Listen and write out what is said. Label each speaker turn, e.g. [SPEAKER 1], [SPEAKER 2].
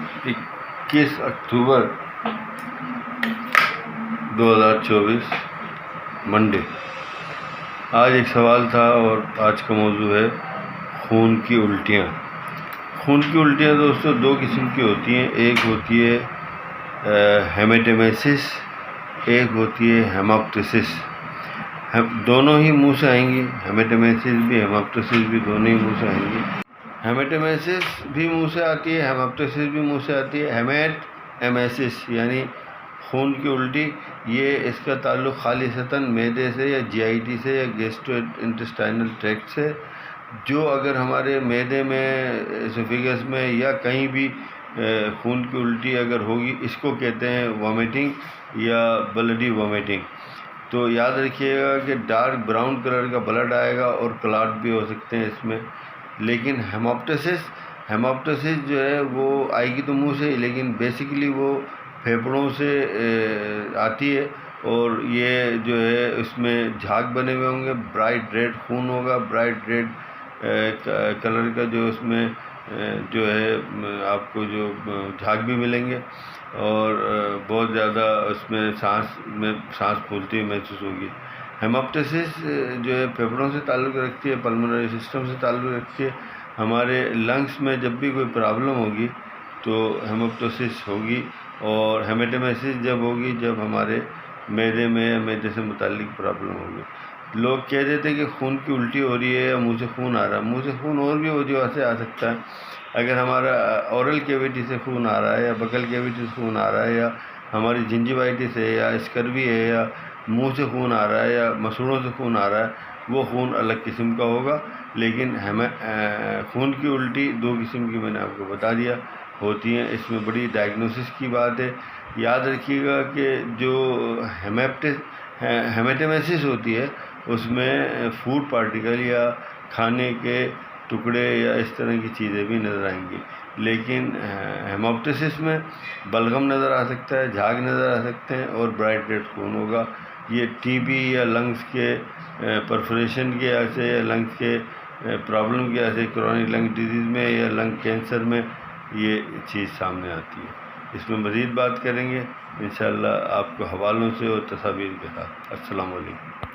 [SPEAKER 1] 21 अक्टूबर 2024 Monday. आज एक सवाल था और आज का मौजू है खून की उल्टियाँ। खून की उल्टियाँ दोस्तों दो किस्म की होती हैं। एक होती है हेमेटेमेसिस, एक होती है हेमोप्टिसिस। दोनों ही मुंह से आएंगी, हेमेटेमेसिस भी हेमोप्टिसिस भी दोनों ही मुंह से आएंगी। हेमेटेमेसिस भी मुंह से आती है, हेमोप्टिसिस भी मुंह से आती है। हेमेटेमेसिस यानी खून की उल्टी, ये इसका ताल्लुक़ खालिसतन मैदे से या जीआईटी से या गैस्ट्रो इंटेस्टाइनल ट्रैक्ट से, जो अगर हमारे मैदे में, एसोफेगस में या कहीं भी खून की उल्टी अगर होगी, इसको कहते हैं वॉमिटिंग या ब्लडी वॉमिटिंग। तो याद रखिएगा कि डार्क ब्राउन कलर का ब्लड आएगा और क्लॉट भी हो सकते हैं इसमें। लेकिन हेमोप्टिसिस जो है वो आएगी तो मुंह से, लेकिन बेसिकली वो फेफड़ों से आती है। और ये जो है उसमें झाग बने हुए होंगे, ब्राइट रेड खून होगा, ब्राइट रेड कलर का जो उसमें जो है आपको जो झाग भी मिलेंगे और बहुत ज़्यादा उसमें सांस फूलती हुई महसूस होगी। हेमोप्टिसिस जो है फेफड़ों से ताल्लुक़ रखती है, पल्मोनरी सिस्टम से ताल्लुक़ रखती है। हमारे लंग्स में जब भी कोई प्रॉब्लम होगी तो हेमोप्टिसिस होगी। और हेमेटेमेसिस जब होगी जब हमारे मैदे में या मैदे से मुताल्लिक प्रॉब्लम होगी। लोग कह देते हैं कि खून की उल्टी हो रही है या मुंह से खून आ रहा है। मुंह से खून और भी वजह से आ सकता है। अगर हमारा ओरल कैविटी से खून आ रहा है या बकल कैविटी से खून आ रहा है या हमारी जिंजिवाइटिस है या स्कर्वी है या मुंह से खून आ रहा है या मसूड़ों से खून आ रहा है, वो खून अलग किस्म का होगा। लेकिन हमें खून की उल्टी दो किस्म की मैंने आपको बता दिया होती हैं। इसमें बड़ी डायग्नोसिस की बात है। याद रखिएगा कि जो हेमेटेमेसिस होती है उसमें फूड पार्टिकल या खाने के टुकड़े या इस तरह की चीज़ें भी नज़र आएंगी। लेकिन हेमोप्टिसिस में बलगम नज़र आ सकता है, झाग नज़र आ सकते हैं और ब्राइट रेड खून होगा। ये टीबी या लंग्स के परफोरेशन की वजह से या लंग्स के प्रॉब्लम की वजह से, क्रॉनिक लंग डिजीज़ में या लंग कैंसर में ये चीज़ सामने आती है। इसमें मज़ीद बात करेंगे इंशाअल्लाह आपको हवालों से और तस्वीर के साथ। अस्सलाम वालेकुम।